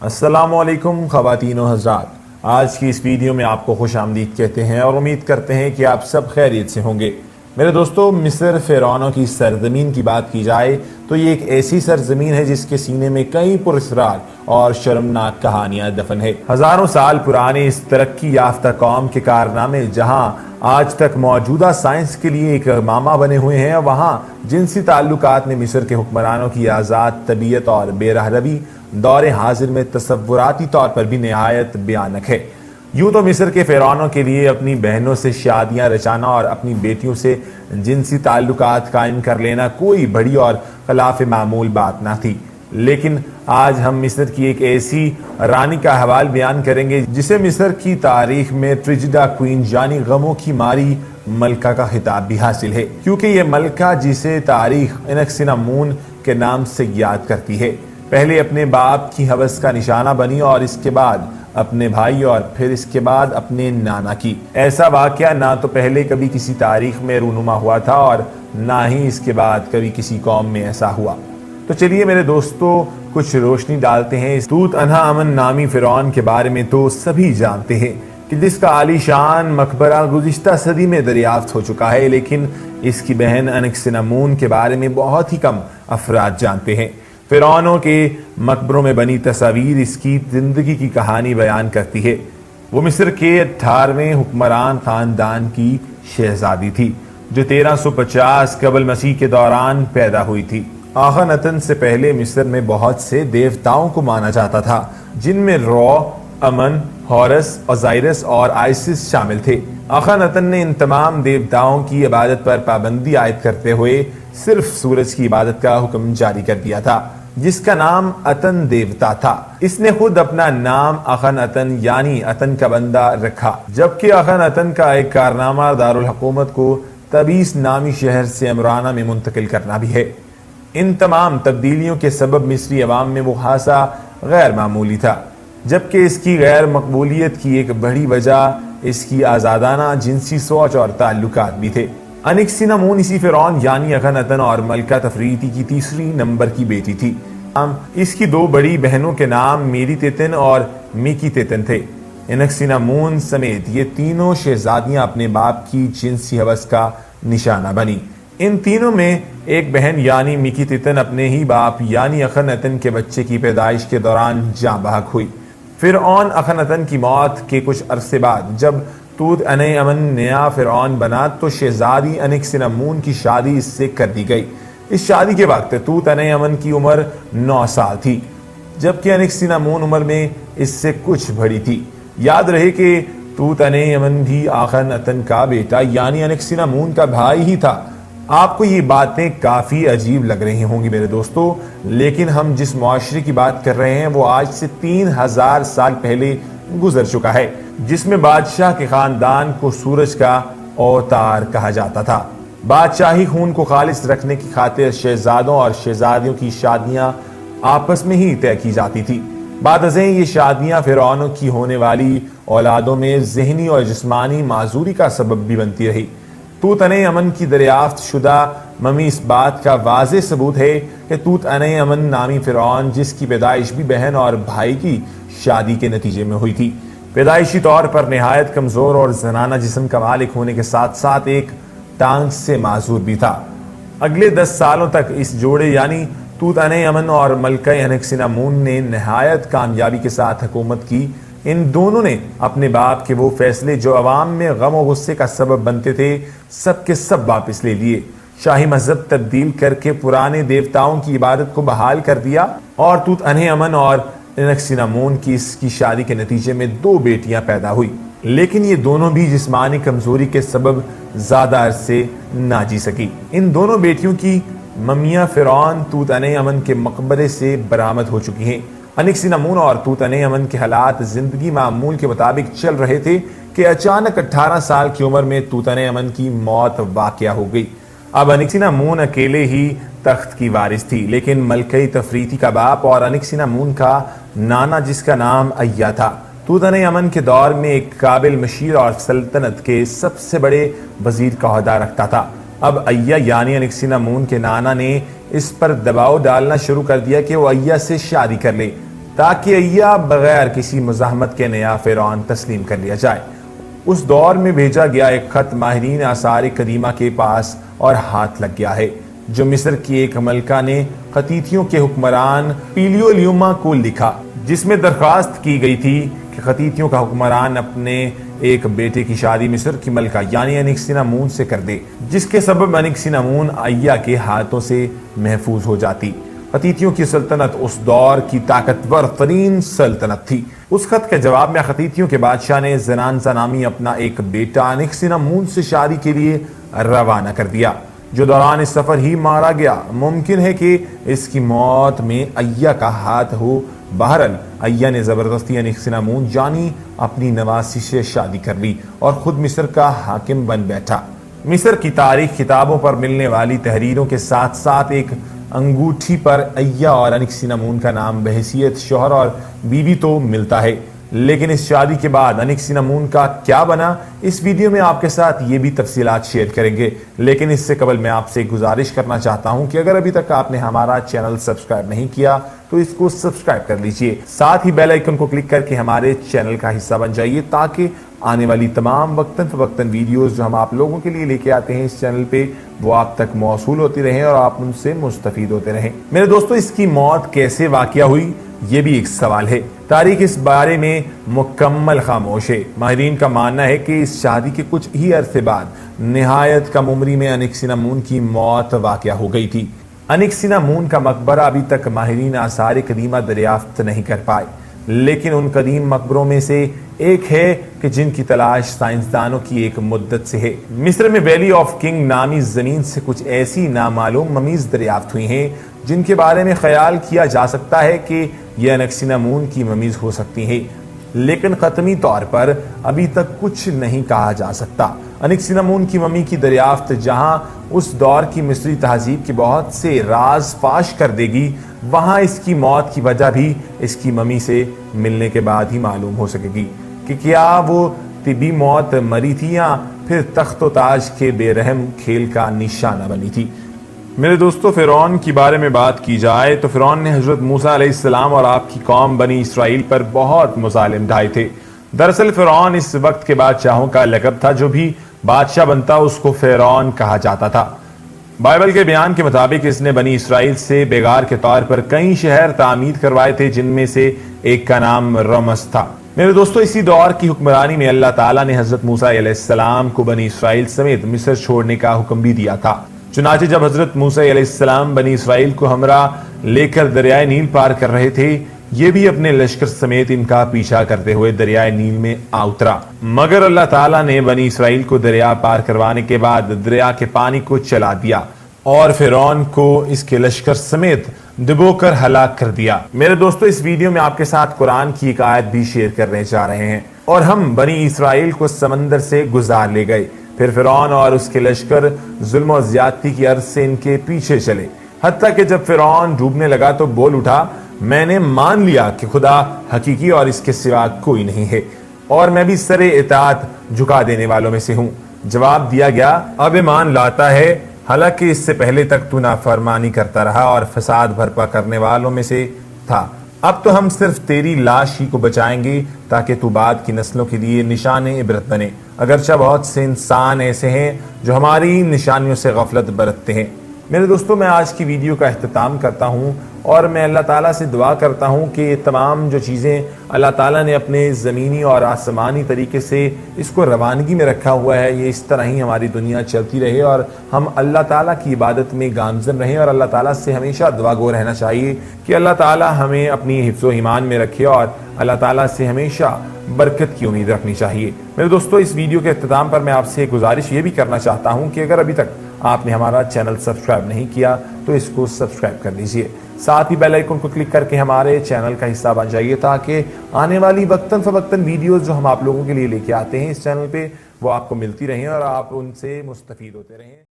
السلام علیکم خواتین و حضرات، آج کی اس ویڈیو میں آپ کو خوش آمدید کہتے ہیں اور امید کرتے ہیں کہ آپ سب خیریت سے ہوں گے۔ میرے دوستو، مصر فرعونوں کی سرزمین کی بات کی جائے تو یہ ایک ایسی سرزمین ہے جس کے سینے میں کئی پراسرار اور شرمناک کہانیاں دفن ہے۔ ہزاروں سال پرانے اس ترقی یافتہ قوم کے کارنامے جہاں آج تک موجودہ سائنس کے لیے ایک ماما بنے ہوئے ہیں، وہاں جنسی تعلقات میں مصر کے حکمرانوں کی آزاد طبیعت اور بے رحم روی دور حاضر میں تصوراتی طور پر بھی نہایت بھیانک ہے۔ یوں تو مصر کے فرعونوں کے لیے اپنی بہنوں سے شادیاں رچانا اور اپنی بیٹیوں سے جنسی تعلقات قائم کر لینا کوئی بڑی اور خلاف معمول بات نہ تھی، لیکن آج ہم مصر کی ایک ایسی رانی کا احوال بیان کریں گے جسے مصر کی تاریخ میں ٹریجڈا کوئین یعنی غموں کی ماری ملکہ کا خطاب بھی حاصل ہے، کیونکہ یہ ملکہ جسے تاریخ انکسنامون کے نام سے یاد کرتی ہے، پہلے اپنے باپ کی ہوس کا نشانہ بنی اور اس کے بعد اپنے بھائی اور پھر اس کے بعد اپنے نانا کی۔ ایسا واقعہ نہ تو پہلے کبھی کسی تاریخ میں رونما ہوا تھا اور نہ ہی اس کے بعد کبھی کسی قوم میں ایسا ہوا۔ تو چلیے میرے دوستو، کچھ روشنی ڈالتے ہیں اس توت عنخ آمن نامی فرعون کے بارے میں۔ تو سبھی جانتے ہیں کہ جس کا عالی شان مقبرہ گزشتہ صدی میں دریافت ہو چکا ہے، لیکن اس کی بہن انکسنامون کے بارے میں بہت ہی کم افراد جانتے ہیں۔ فرعونوں کے مقبروں میں بنی تصاویر اس کی زندگی کی کہانی بیان کرتی ہے۔ وہ مصر کے 18ویں حکمران خاندان کی شہزادی تھی جو 1350 قبل مسیح کے دوران پیدا ہوئی تھی۔ آخناتن سے پہلے مصر میں بہت سے دیوتاؤں کو مانا جاتا تھا، جن میں رو، امن، ہورس، اوزائرس اور آئسس شامل تھے۔ آخناتن نے ان تمام دیوتاؤں کی عبادت پر پابندی عائد کرتے ہوئے صرف سورج کی عبادت کا حکم جاری کر دیا تھا، جس کا نام اتن دیوتا تھا۔ اس نے خود اپنا نام اخناتن یعنی اتن کا بندہ رکھا، جبکہ اخناتن کا ایک کارنامہ دارالحکومت کو تبیس نامی شہر سے عمرانہ میں منتقل کرنا بھی ہے۔ ان تمام تبدیلیوں کے سبب مصری عوام میں وہ خاصا غیر معمولی تھا، جبکہ اس کی غیر مقبولیت کی ایک بڑی وجہ اس کی آزادانہ جنسی سوچ اور تعلقات بھی تھے۔ انکسنامون اسی فرعون یعنی اخناتن اور ملکہ تفریتی کی تیسری نمبر کی بیٹی تھی۔ اس کی دو بڑی بہنوں کے نام میریتتن اور میکیتتن تھے۔ انکسنامون سمیت یہ تینوں شہزادیاں اپنے باپ کی جنسی ہوس کا نشانہ بنی۔ ان تینوں میں ایک بہن یعنی میکیتتن اپنے ہی باپ یعنی اخناتن کے بچے کی پیدائش کے دوران جاں بحق ہوئی۔ فرعون اخناتن کی موت کے کچھ عرصے بعد جب توت عنخ آمن نیا فرعون بنا تو شہزادی انکسنامون کی شادی اس سے کر دی گئی۔ اس شادی کے وقت توت عنخ آمن کی عمر 9 سال تھی، جبکہ انکسنامون عمر میں اس سے کچھ بڑی تھی۔ یاد رہے کہ توت عنخ آمن بھی آخناتن کا بیٹا یعنی انکسنامون کا بھائی ہی تھا۔ آپ کو یہ باتیں کافی عجیب لگ رہی ہوں گی میرے دوستو، لیکن ہم جس معاشرے کی بات کر رہے ہیں وہ آج سے 3000 سال پہلے گزر چکا ہے، جس میں بادشاہ کے خاندان کو سورج کا اوتار کہا جاتا تھا۔ بادشاہی خون کو خالص رکھنے کی خاطر شہزادوں اور شہزادیوں کی شادیاں آپس میں ہی طے کی جاتی تھی۔ بعد ازیں یہ شادیاں فرعونوں کی ہونے والی اولادوں میں ذہنی اور جسمانی معذوری کا سبب بھی بنتی رہی۔ توت عنخ آمن کی دریافت شدہ ممی اس بات کا واضح ثبوت ہے کہ توت عنخ آمن نامی فرعون، جس کی پیدائش بھی بہن اور بھائی کی شادی کے نتیجے میں ہوئی تھی، پیدائشی طور پر نہایت کمزور اور زنانہ جسم کا مالک ہونے کے ساتھ ساتھ ایک ٹانگ سے معذور بھی تھا۔ اگلے 10 سالوں تک اس جوڑے یعنی توت عنخ آمن اور ملکہ انکسنامون نے نہایت کامیابی کے ساتھ حکومت کی۔ ان دونوں نے اپنے باپ کے وہ فیصلے جو عوام میں غم و غصے کا سبب بنتے تھے سب کے سب واپس لے لیے، شاہی مذہب تبدیل کر کے پرانے دیوتاؤں کی عبادت کو بحال کر دیا، اور توت عنخ آمن اور انکسنامون کی اس کی شادی کے نتیجے میں 2 بیٹیاں پیدا ہوئی، لیکن یہ دونوں بھی جسمانی کمزوری کے سبب زیادہ عرصے نہ جی سکی۔ ان دونوں بیٹیوں کی ممیاں فرعون توت عنخ آمن کے مقبرے سے برآمد ہو چکی ہیں۔ انکسنامون اور توت عنخ آمن کے حالات زندگی معمول کے مطابق چل رہے تھے کہ اچانک 18 سال کی عمر میں توت عنخ آمن کی موت واقع ہو گئی۔ اب انکسنامون اکیلے ہی تخت کی وارث تھی، لیکن ملکہ تفریتی کا باپ اور انکسنامون کا نانا جس کا نام ایا تھا، توت عنخ آمن کے دور میں ایک قابل مشیر اور سلطنت کے سب سے بڑے وزیر کا عہدہ رکھتا تھا۔ اب ایا یعنی انکسنامون کے نانا نے اس پر دباؤ ڈالنا شروع کر دیا کہ وہ ایا سے شادی کر لے تاکہ ایا بغیر کسی مزاحمت کے نیا فرعون تسلیم کر لیا جائے۔ اس دور میں بھیجا گیا ایک خط ماہرین آثار قدیمہ کے پاس اور ہاتھ لگ گیا ہے، جو مصر کی ایک ملکہ نے قطیتیوں کے حکمران پیلیولیوما کو لکھا، جس میں درخواست کی گئی تھی کہ قطیتیوں کا حکمران اپنے ایک بیٹے کی شادی مصر کی ملکہ یعنی انکسینامون سے کر دے، جس کے سبب انکسینامون ایا کے ہاتھوں سے محفوظ ہو جاتی۔ قطیتیوں کی سلطنت اس دور کی طاقتور ترین سلطنت تھی۔ اس خط کے جواب میں قطیتیوں کے بادشاہ نے زنانزا نامی اپنا ایک بیٹا انکسینامون سے شادی کے لیے روانہ کر دیا، جو دوران اس سفر ہی مارا گیا۔ ممکن ہے کہ اس کی موت میں ایا کا ہاتھ ہو۔ بہرحال ایا نے زبردستی انکسینامون یعنی اپنی نواسی سے شادی کر لی اور خود مصر کا حاکم بن بیٹھا۔ مصر کی تاریخ کتابوں پر ملنے والی تحریروں کے ساتھ ساتھ ایک انگوٹھی پر ایا اور انکسینامون کا نام بحیثیت شوہر اور بیوی تو ملتا ہے، لیکن اس شادی کے بعد انکسینامون کا کیا بنا، اس ویڈیو میں آپ کے ساتھ یہ بھی تفصیلات شیئر کریں گے۔ لیکن اس سے قبل میں آپ سے گزارش کرنا چاہتا ہوں کہ اگر ابھی تک آپ نے ہمارا چینل سبسکرائب نہیں کیا تو اس کو سبسکرائب کر لیجئے، ساتھ ہی بیل آئیکن کو کلک کر کے ہمارے چینل کا حصہ بن جائیے، تاکہ آنے والی تمام وقتاً فوقتاً ویڈیوز جو ہم آپ لوگوں کے لیے لے کے آتے ہیں اس چینل پہ، وہ آپ تک موصول ہوتی رہیں اور آپ ان سے مستفید ہوتے رہیں۔ میرے دوستو، اس کی موت کیسے واقع ہوئی، یہ بھی ایک سوال ہے۔ تاریخ اس بارے میں مکمل خاموش ہے۔ ماہرین کا ماننا ہے کہ اس شادی کے کچھ ہی عرصے بعد نہایت کم عمری میں انکسینامون کی موت واقع ہو گئی تھی۔ انکسینامون کا مقبرہ ابھی تک ماہرین آثار قدیمہ دریافت نہیں کر پائے، لیکن ان قدیم مقبروں میں سے ایک ہے کہ جن کی تلاش سائنسدانوں کی ایک مدت سے ہے۔ مصر میں ویلی آف کنگ نامی زمین سے کچھ ایسی نامعلوم ممیز دریافت ہوئی ہیں جن کے بارے میں خیال کیا جا سکتا ہے کہ یہ انکسینامون کی ممیز ہو سکتی ہیں، لیکن قطعی طور پر ابھی تک کچھ نہیں کہا جا سکتا۔ انکسینامون کی ممی کی دریافت جہاں اس دور کی مصری تہذیب کے بہت سے راز فاش کر دے گی، وہاں اس کی موت کی وجہ بھی اس کی ممی سے ملنے کے بعد ہی معلوم ہو سکے گی کہ کیا وہ طبی موت مری تھی یا پھر تخت و تاج کے بے رحم کھیل کا نشانہ بنی تھی۔ میرے دوستو، فرعون کی بارے میں بات کی جائے تو فرعون نے حضرت موسیٰ علیہ السلام اور آپ کی قوم بنی اسرائیل پر بہت مظالم ڈھائے تھے۔ دراصل فرعون اس وقت کے بادشاہوں کا لقب تھا، جو بھی بادشاہ بنتا اس کو فرعون کہا جاتا تھا۔ بائبل کے بیان کے مطابق اس نے بنی اسرائیل سے بیگار کے طور پر کئی شہر تعمیر کروائے تھے، جن میں سے ایک کا نام رمس تھا۔ میرے دوستو، اسی دور کی حکمرانی میں اللہ تعالیٰ نے حضرت موسیٰ علیہ السلام کو بنی اسرائیل سمیت مصر چھوڑنے کا حکم بھی دیا تھا۔ چنانچہ جب حضرت موسیٰ علیہ السلام بنی اسرائیل کو ہمراہ لے کر دریائے نیل پار کر رہے تھے، یہ بھی اپنے لشکر سمیت ان کا پیچھا کرتے ہوئے دریائے نیل میں آ اترا، مگر اللہ تعالیٰ نے بنی اسرائیل کو دریا پار کروانے کے بعد دریا کے پانی کو چلا دیا اور فرعون کو اس کے لشکر سمیت ڈبو کر ہلاک کر دیا۔ میرے دوستو، اس ویڈیو میں آپ کے ساتھ قرآن کی ایک آیت بھی شیئر کرنے جا رہے ہیں۔ اور ہم بنی اسرائیل کو سمندر سے گزار لے گئے، پھر فرعون اور اس کے لشکر ظلم و زیادتی کی عرض سے ان کے پیچھے چلے، حتیٰ کہ جب فرعون ڈوبنے لگا تو بول اٹھا، میں نے مان لیا کہ خدا حقیقی اور اس کے سوا کوئی نہیں ہے، اور میں بھی سر اطاعت جھکا دینے والوں میں سے ہوں۔ جواب دیا گیا، اب ایمان لاتا ہے، حالانکہ اس سے پہلے تک تو نافرمانی کرتا رہا اور فساد بھرپا کرنے والوں میں سے تھا۔ اب تو ہم صرف تیری لاش ہی کو بچائیں گے تاکہ تو بعد کی نسلوں کے لیے نشان عبرت بنے، اگرچہ بہت سے انسان ایسے ہیں جو ہماری نشانیوں سے غفلت برتتے ہیں۔ میرے دوستو، میں آج کی ویڈیو کا اختتام کرتا ہوں اور میں اللہ تعالیٰ سے دعا کرتا ہوں کہ یہ تمام جو چیزیں اللہ تعالیٰ نے اپنے زمینی اور آسمانی طریقے سے اس کو روانگی میں رکھا ہوا ہے، یہ اس طرح ہی ہماری دنیا چلتی رہے اور ہم اللہ تعالیٰ کی عبادت میں گامزن رہیں، اور اللہ تعالیٰ سے ہمیشہ دعا گو رہنا چاہیے کہ اللہ تعالیٰ ہمیں اپنی حفظ و ایمان میں رکھے، اور اللہ تعالیٰ سے ہمیشہ برکت کی امید رکھنی چاہیے۔ میرے دوستو، اس ویڈیو کے اختتام پر میں آپ سے ایک گزارش یہ بھی کرنا چاہتا ہوں کہ اگر ابھی تک آپ نے ہمارا چینل سبسکرائب نہیں کیا تو اس کو سبسکرائب کر لیجئے، ساتھ ہی بیل آئیکن کو کلک کر کے ہمارے چینل کا حصہ بن جائیے، تاکہ آنے والی وقتاً فوقتاً ویڈیوز جو ہم آپ لوگوں کے لیے لے کے آتے ہیں اس چینل پہ، وہ آپ کو ملتی رہیں اور آپ ان سے مستفید ہوتے رہیں۔